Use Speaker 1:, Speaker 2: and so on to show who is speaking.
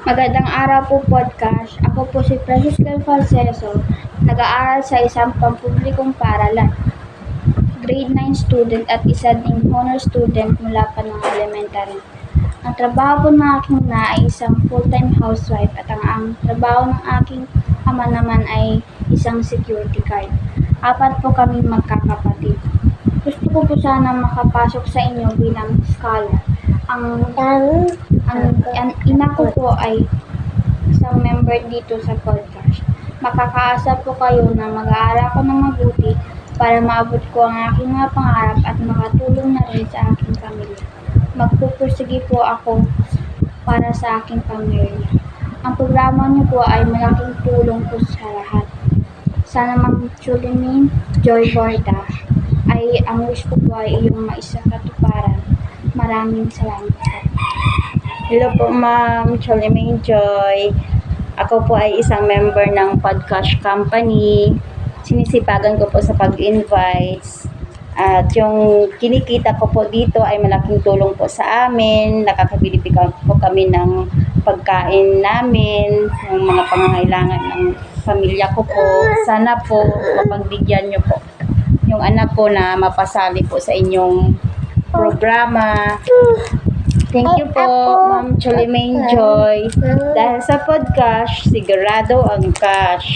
Speaker 1: Magandang araw po podcast. Ako po si Francisco Falseso, nag-aaral sa isang pampublikong paaralan. Grade 9 student at isa ding honor student mula pa ng elementary. Ang trabaho po ng aking ina ay isang full-time housewife at ang trabaho ng aking ama naman ay isang security guard. 4 po kami magkakapatid. Gusto ko po sana makapasok sa inyo bilang scholar. Ang ina ko po ay isang member dito sa podcast. Makakaasa po kayo na mag-aaral ko ng mabuti para maabot ko ang aking mga pangarap at makatulong na rin sa aking pamilya. Magpupursige po ako para sa aking pamilya. Ang programa niyo po ay malaking tulong po sa lahat. Sana Ma'am Chulimin Joy Borda ay ang wish ko po ay iyong maisakatuparan. Maraming salamat po.
Speaker 2: Hello po, Ma'am Chulimin Joy. Ako po ay isang member ng podcast company. Sinisipagan ko po sa pag-invites. At yung kinikita ko po dito ay malaking tulong po sa amin. Nakakabili po kami ng pagkain namin, yung mga pangangailangan ng pamilya ko po. Sana po mapagbigyan nyo po yung anak ko na mapasali po sa inyong programa. Thank you po, Ma'am Chulimin Joy. Dahil sa podcast, sigurado ang cash.